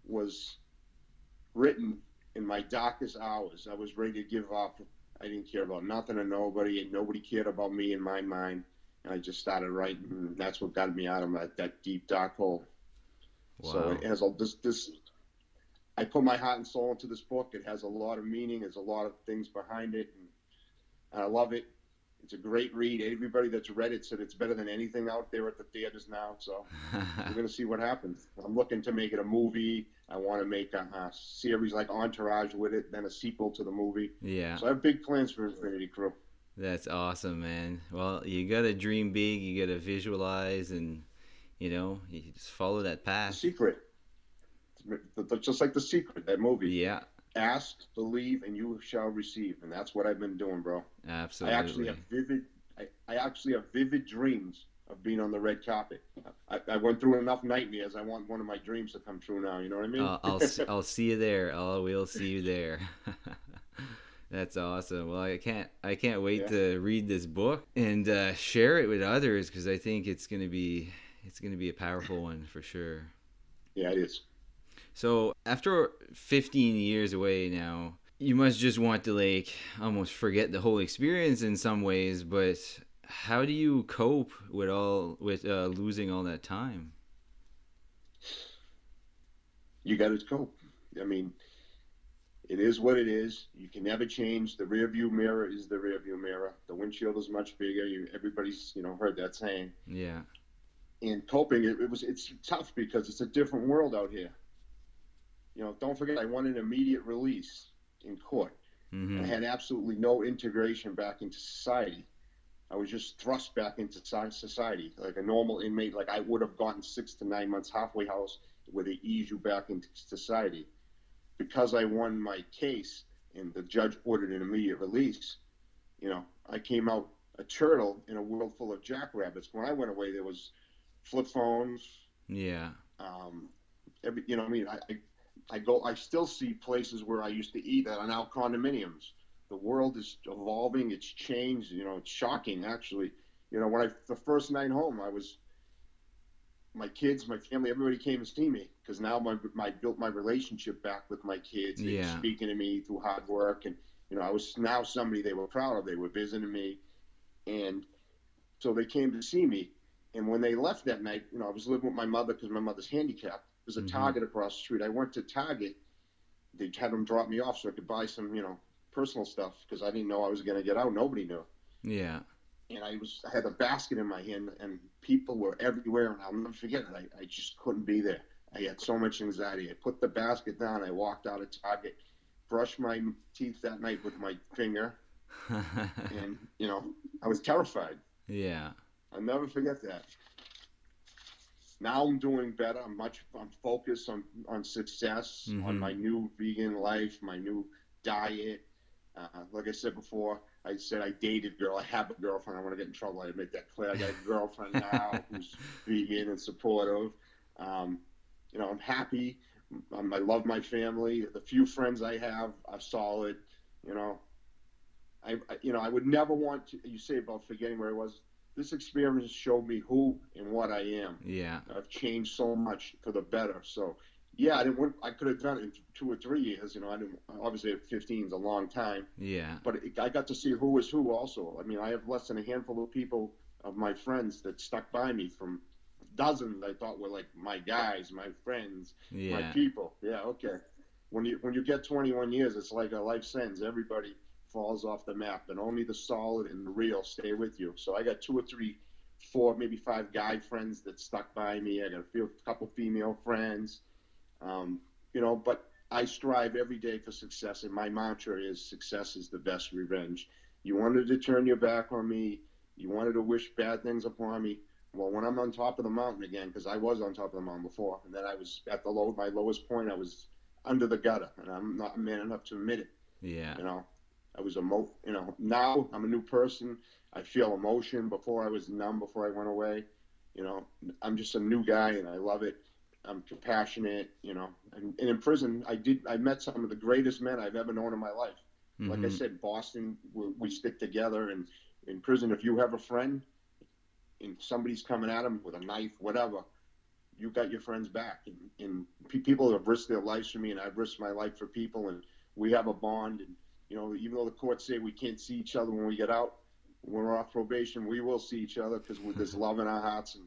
B: was written in my darkest hours. I was ready to give up. I didn't care about nothing or nobody, and nobody cared about me in my mind. And I just started writing, and that's what got me out of that deep, dark hole.
A: Wow.
B: So it has this. I put my heart and soul into this book. It has a lot of meaning. There's a lot of things behind it, and I love it. It's a great read. Everybody that's read it said it's better than anything out there at the theaters now. So we're going to see what happens. I'm looking to make it a movie. I want to make a series like Entourage with it, then a sequel to the movie.
A: Yeah.
B: So I have big plans for Infinity Crew.
A: That's awesome, man. Well, you got to dream big. You got to visualize, and, you just follow that path.
B: The Secret. Just like The Secret, that movie.
A: Yeah.
B: Ask, believe, and you shall receive, and that's what I've been doing, bro.
A: Absolutely.
B: I actually have vivid dreams of being on the red carpet. I went through enough nightmares. I want one of my dreams to come true now. You know what I mean?
A: I'll see you there. We'll see you there. That's awesome. Well, I can't wait to read this book and share it with others, because I think it's gonna be a powerful one for sure.
B: Yeah, it is.
A: So after 15 years away now, you must just want to almost forget the whole experience in some ways. But how do you cope with losing all that time?
B: You got to cope. I mean, It is what it is. You can never change. The rear view mirror is the rear view mirror. The windshield is much bigger. Everybody's heard that saying.
A: Yeah.
B: And coping, it's tough because it's a different world out here. Don't forget, I won an immediate release in court.
A: Mm-hmm.
B: I had absolutely no integration back into society. I was just thrust back into society like a normal inmate. Like I would have gotten 6 to 9 months halfway house where they ease you back into society. Because I won my case and the judge ordered an immediate release, I came out a turtle in a world full of jackrabbits. When I went away, there was flip phones.
A: Yeah.
B: I still see places where I used to eat that are now condominiums. The world is evolving. It's changed. It's shocking, actually. The first night home, my kids, my family, everybody came to see me because now I built my relationship back with my kids. They were speaking to me through hard work. And, I was now somebody they were proud of. They were visiting me. And so they came to see me. And when they left that night, I was living with my mother because my mother's handicapped. There's a Target across the street. I went to Target. They had them drop me off so I could buy some, personal stuff because I didn't know I was going to get out. Nobody knew.
A: Yeah.
B: And I had a basket in my hand and people were everywhere. And I'll never forget it. I just couldn't be there. I had so much anxiety. I put the basket down. I walked out of Target, brushed my teeth that night with my finger. And, I was terrified.
A: Yeah.
B: I'll never forget that. Now I'm doing better. I'm focused on success, on my new vegan life, my new diet. Like I said before, I said I dated a girl. I have a girlfriend. I want to get in trouble. I make that clear. I got a girlfriend now who's vegan and supportive. I'm happy. I love my family. The few friends I have are solid. I would never want to. You say about forgetting where I was. This experience showed me who and what I am.
A: Yeah.
B: I've changed so much for the better. So, yeah, I could have done it in 2 or 3 years. Obviously 15 is a long time.
A: Yeah.
B: But I got to see who was who also. I have less than a handful of people of my friends that stuck by me from dozens I thought were like my guys, my friends, my people. Yeah, okay. When you get 21 years, it's like a life sentence. Everybody falls off the map, and only the solid and the real stay with you. So I got 2 or 3, 4, maybe 5 guy friends that stuck by me. I got a couple female friends, but I strive every day for success, and my mantra is success is the best revenge. You wanted to turn your back on me. You wanted to wish bad things upon me. Well, when I'm on top of the mountain again, because I was on top of the mountain before, and then I was at my lowest point, I was under the gutter, and I'm not man enough to admit it.
A: Yeah.
B: I was now I'm a new person. I feel emotion. Before I was numb before I went away. I'm just a new guy and I love it. I'm compassionate, and in prison, I met some of the greatest men I've ever known in my life. Mm-hmm. Like I said, Boston, we stick together, and in prison, if you have a friend and somebody's coming at him with a knife, whatever, you got your friends back. And people have risked their lives for me, and I've risked my life for people, and we have a bond. And even though the courts say we can't see each other when we get out, when we're off probation, we will see each other because there's love in our hearts. And,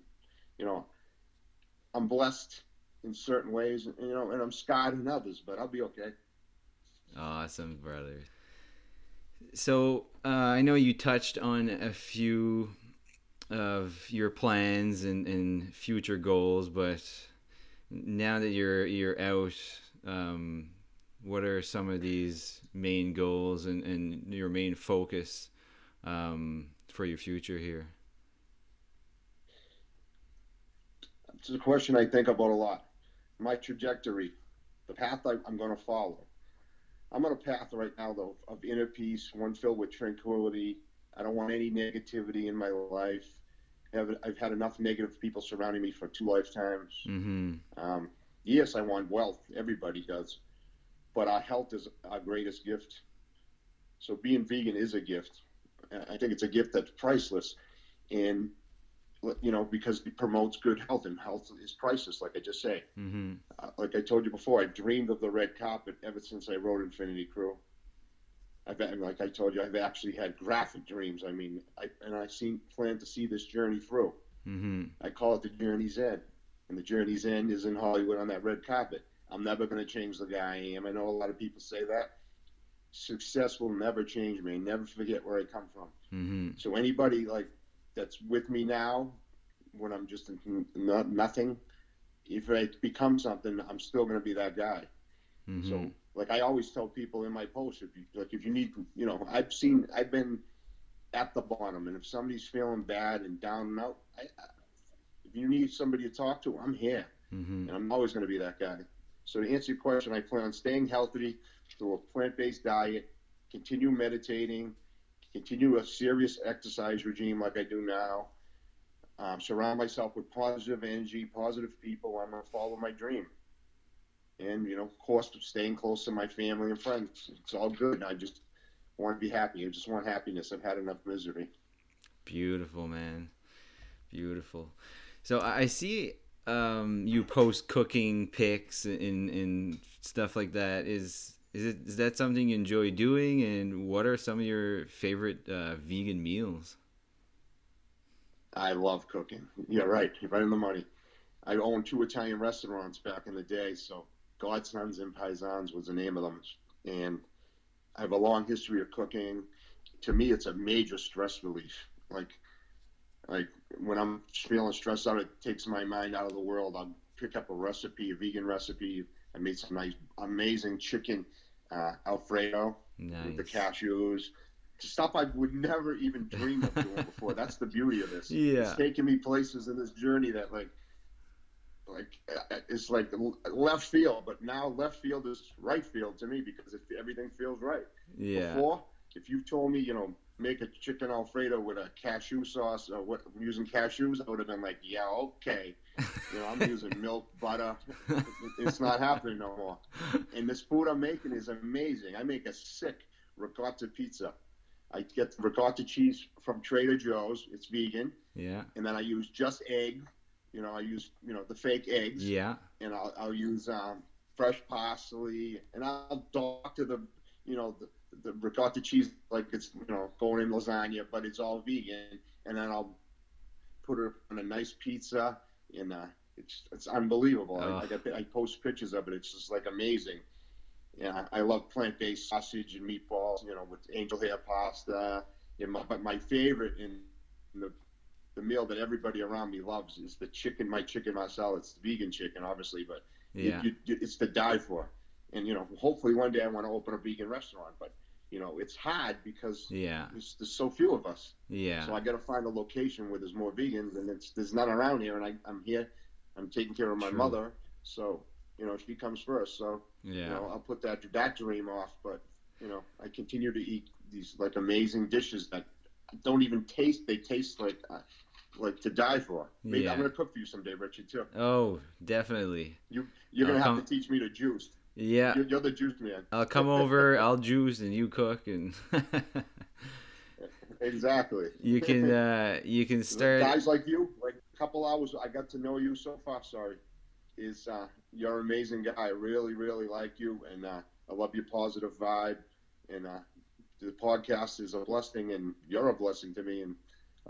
B: I'm blessed in certain ways, and I'm scarred in others, but I'll be okay.
A: Awesome, brother. So I know you touched on a few of your plans and future goals, but now that you're out, what are some of these main goals and your main focus for your future here?
B: It's a question I think about a lot. My trajectory, the path I'm going to follow. I'm on a path right now, though, of inner peace, one filled with tranquility. I don't want any negativity in my life. I've had enough negative people surrounding me for 2 lifetimes. Mm-hmm. Yes, I want wealth. Everybody does. But our health is our greatest gift. So being vegan is a gift. I think it's a gift that's priceless. And because it promotes good health, and health is priceless, like I just say. Mm-hmm. Like I told you before, I dreamed of the red carpet ever since I wrote Infinity Crew. Like I told you, I've actually had graphic dreams. I plan to see this journey through. Mm-hmm. I call it the journey's end, and the journey's end is in Hollywood on that red carpet. I'm never going to change the guy I am. I know a lot of people say that. Success will never change me. Never forget where I come from.
A: Mm-hmm.
B: So anybody like that's with me now, when I'm just nothing, if I become something, I'm still going to be that guy.
A: Mm-hmm.
B: So like I always tell people in my posts, if you need, I've been at the bottom, and if somebody's feeling bad and down and out, if you need somebody to talk to, I'm here,
A: Mm-hmm.
B: and I'm always going to be that guy. So to answer your question, I plan on staying healthy through a plant-based diet, continue meditating, continue a serious exercise regime like I do now, surround myself with positive energy, positive people. I'm going to follow my dream. And, of course, staying close to my family and friends. It's all good. I just want to be happy. I just want happiness. I've had enough misery.
A: Beautiful, man. Beautiful. So I see you post cooking pics and stuff like that. Is that something you enjoy doing? And what are some of your favorite vegan meals?
B: I love cooking. You're right. You're right on the money. I owned 2 Italian restaurants back in the day. So Godsons and Paisans was the name of them. And I have a long history of cooking. To me, it's a major stress relief. Like when I'm feeling stressed out, it takes my mind out of the world. I'll pick up a recipe, a vegan recipe. I made some nice, amazing chicken Alfredo with the cashews. Stuff I would never even dream of doing before. That's the beauty of this.
A: Yeah.
B: It's taken me places in this journey that it's like left field, but now left field is right field to me because everything feels right.
A: Yeah.
B: Before, if you told me, make a chicken Alfredo with a cashew sauce or what I'm using cashews, I would have been like, yeah, okay. I'm using milk, butter. It's not happening no more. And this food I'm making is amazing. I make a sick ricotta pizza. I get the ricotta cheese from Trader Joe's. It's vegan.
A: Yeah.
B: And then I use just egg. I use, the fake eggs.
A: Yeah.
B: And I'll use fresh parsley. And I'll doctor the ricotta cheese like it's, going in lasagna, but it's all vegan. And then I'll put it on a nice pizza. And it's unbelievable.
A: Oh.
B: I post pictures of it. It's just like amazing. Yeah, I love plant-based sausage and meatballs, with angel hair pasta. But my favorite in the meal that everybody around me loves is my chicken marsala. It's vegan chicken, obviously, but
A: yeah.
B: It's to die for. And, hopefully one day I want to open a vegan restaurant. But, it's hard because there's so few of us.
A: Yeah.
B: So I got to find a location where there's more vegans, and there's none around here. And I'm here. I'm taking care of my mother. So, she comes first. So, I'll put that dream off. But, I continue to eat these like amazing dishes that don't even taste. They taste like to die for. Maybe I'm gonna cook for you someday, Richard, too.
A: Oh, definitely.
B: You're gonna have to teach me to juice.
A: Yeah.
B: You're the juice man.
A: I'll come over. I'll juice and you cook and.
B: Exactly.
A: You can start.
B: Guys like you, like a couple hours I got to know you so far. Sorry, you're an amazing guy. I really, really like you, and I love your positive vibe. And the podcast is a blessing, and you're a blessing to me. And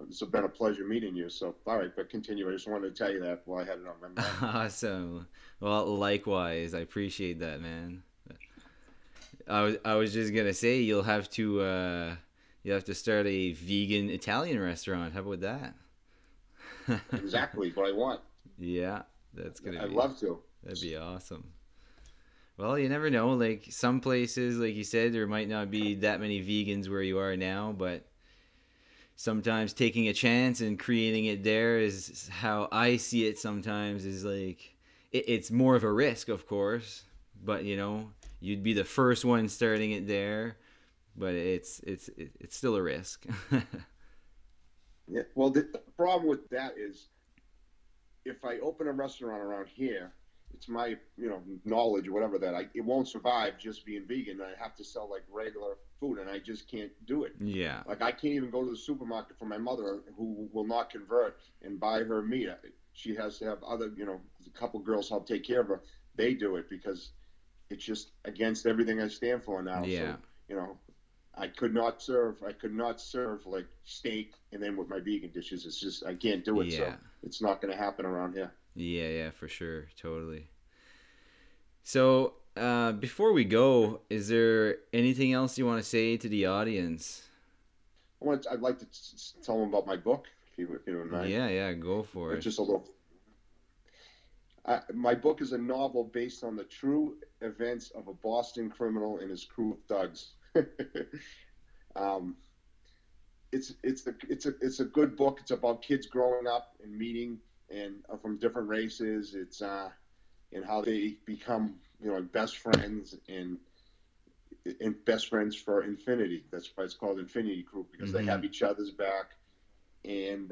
B: it's been a pleasure meeting you. So, all right, but continue. I just wanted to tell you that while I had it on my mind.
A: Awesome. Well, likewise. I appreciate that, man. I was just gonna say you'll have to start a vegan Italian restaurant. How about that?
B: Exactly what I want.
A: Yeah, that's gonna.
B: I'd love to.
A: That'd be awesome. Well, you never know. Like some places, like you said, there might not be that many vegans where you are now, but sometimes taking a chance and creating it there is how I see it. Sometimes is like it's more of a risk, of course, but you'd be the first one starting it there, but it's still a risk.
B: Yeah. Well, the problem with that is if I open a restaurant around here, it's my knowledge or whatever that it won't survive just being vegan. I have to sell like regular food, and I just can't do it.
A: Yeah.
B: Like I can't even go to the supermarket for my mother who will not convert and buy her meat. She has to have other a couple girls help take care of her. They do it because it's just against everything I stand for now.
A: Yeah.
B: So, I could not serve like steak and then with my vegan dishes. It's just I can't do it.
A: Yeah.
B: So it's not going to happen around here.
A: Yeah, for sure, totally. So, before we go, is there anything else you want to say to the audience?
B: I'd like to tell them about my book, if you don't mind.
A: Yeah, go for it.
B: Just a little. My book is a novel based on the true events of a Boston criminal and his crew of thugs. It's a good book. It's about kids growing up and meeting and from different races. It's and how they become best friends and best friends for infinity. That's why it's called Infinity Group, because they have each other's back. And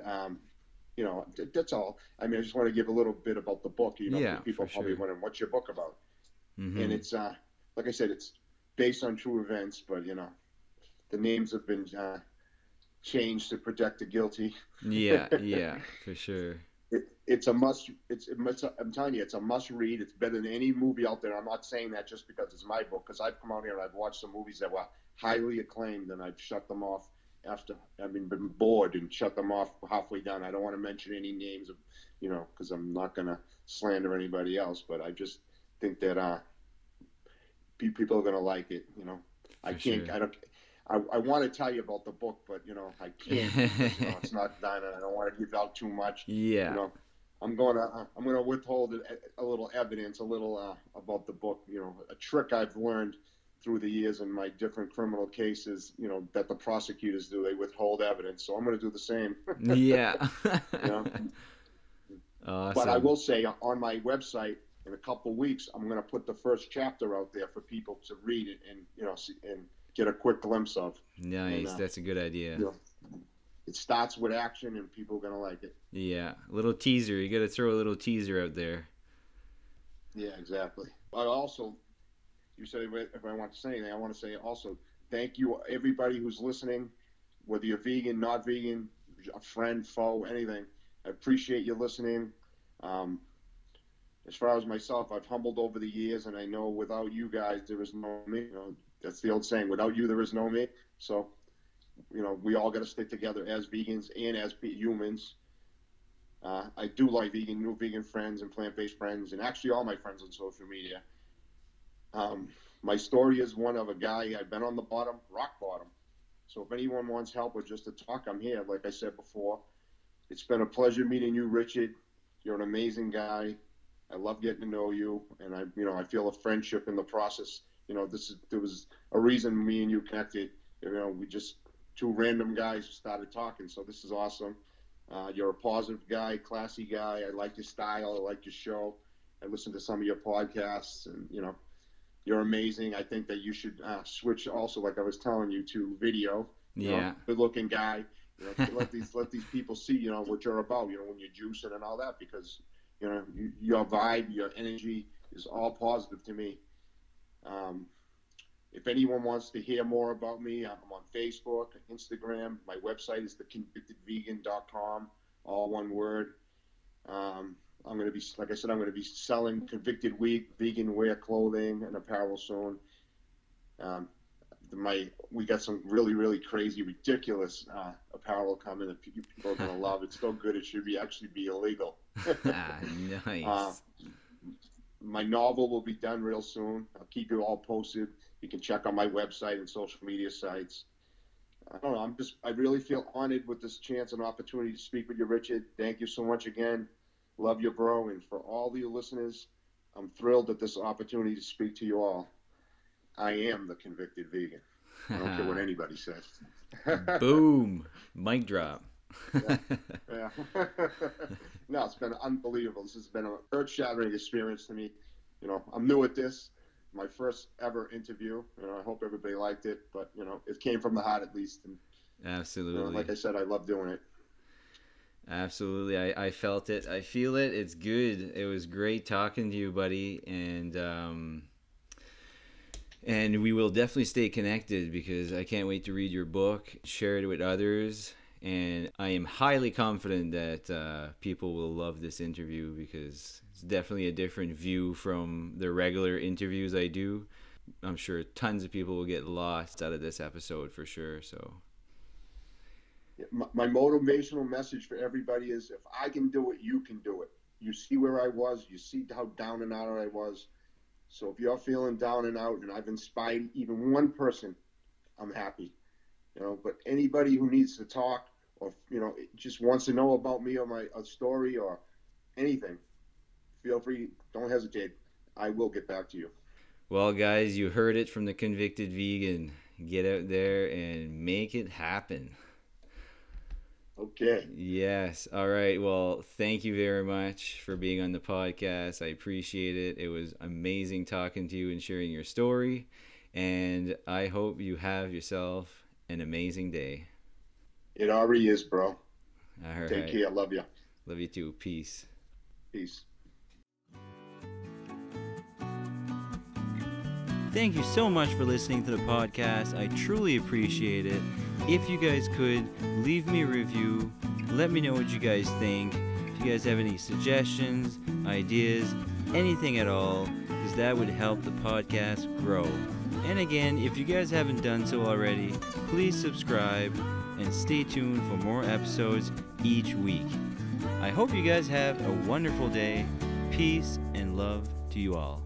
B: that's all. I mean, I just want to give a little bit about the book. People probably wondering, what's your book about? And it's like I said, it's based on true events, but the names have been changed to protect the guilty.
A: Yeah, for sure.
B: It's a must. I'm telling you, it's a must read. It's better than any movie out there. I'm not saying that just because it's my book, because I've come out here and I've watched some movies that were highly acclaimed, and I've shut them off after been bored and shut them off halfway done. I don't want to mention any names of, because I'm not going to slander anybody else, but I just think that people are going to like it. I can't. Sure. I want to tell you about the book, but I can't. Because, it's not done, and I don't want to give out too much.
A: Yeah.
B: I'm gonna withhold a little evidence, a little about the book. A trick I've learned through the years in my different criminal cases. That the prosecutors do. They withhold evidence, so I'm gonna do the same.
A: Yeah.
B: Awesome. But I will say on my website in a couple of weeks, I'm gonna put the first chapter out there for people to read it and and get a quick glimpse of.
A: Nice. That's a good idea.
B: It starts with action, and people are going to like it.
A: Yeah. A little teaser. You got to throw a little teaser out there.
B: Yeah, exactly. I also, you said if I want to say anything, I want to say also thank you, everybody who's listening, whether you're vegan, not vegan, a friend, foe, anything. I appreciate you listening. As far as myself, I've humbled over the years, and I know without you guys, there is no me. That's the old saying, without you, there is no me. So, we all got to stick together as vegans and as humans. I do like new vegan friends and plant-based friends, and actually all my friends on social media. My story is one of a guy, I've been on the bottom, rock bottom. So if anyone wants help or just to talk, I'm here, like I said before. It's been a pleasure meeting you, Richard. You're an amazing guy. I love getting to know you, and I feel a friendship in the process. There was a reason me and you connected. We just two random guys started talking. So this is awesome. You're a positive guy, classy guy. I like your style. I like your show. I listen to some of your podcasts, and you're amazing. I think that you should switch also, like I was telling you, to video.
A: Yeah.
B: Good-looking guy. Let these people see what you're about. When you're juicing and all that, because your vibe, your energy is all positive to me. If anyone wants to hear more about me, I'm on Facebook, Instagram. My website is theconvictedvegan.com, all one word. I'm going to be, like I said, I'm going to be selling Convicted vegan wear clothing and apparel soon. We got some really, really crazy, ridiculous apparel coming that people are going to love. It's so good it should actually be illegal.
A: Nice.
B: My novel will be done real soon. I'll keep you all posted. You can check on my website and social media sites. I don't know. I really feel honored with this chance and opportunity to speak with you, Richard. Thank you so much again. Love you, bro. And for all the listeners, I'm thrilled at this opportunity to speak to you all. I am the convicted vegan. I don't care what anybody says.
A: Boom. Mic drop.
B: Yeah. No, it's been unbelievable. This has been an earth-shattering experience to me. I'm new at this. My first ever interview. I hope everybody liked it, but it came from the heart at least. And,
A: absolutely.
B: Like I said, I love doing it.
A: Absolutely. I felt it. I feel it. It's good. It was great talking to you, buddy. And we will definitely stay connected, because I can't wait to read your book, share it with others. And I am highly confident that people will love this interview, because it's definitely a different view from the regular interviews I do. I'm sure tons of people will get lost out of this episode for sure. So
B: my motivational message for everybody is, if I can do it, you can do it. You see where I was. You see how down and out I was. So if you're feeling down and out and I've inspired even one person, I'm happy. But anybody who needs to talk or, just wants to know about me or my story or anything, feel free. Don't hesitate. I will get back to you.
A: Well, guys, you heard it from the Convicted Vegan. Get out there and make it happen.
B: Okay.
A: Yes. All right. Well, thank you very much for being on the podcast. I appreciate it. It was amazing talking to you and sharing your story. And I hope you have yourself an amazing day.
B: It already is, bro.
A: All right.
B: Take care. Love you.
A: Love you too. Peace.
B: Peace.
A: Thank you so much for listening to the podcast. I truly appreciate it. If you guys could, leave me a review. Let me know what you guys think. If you guys have any suggestions, ideas, anything at all, because that would help the podcast grow. And again, if you guys haven't done so already, please subscribe and stay tuned for more episodes each week. I hope you guys have a wonderful day. Peace and love to you all.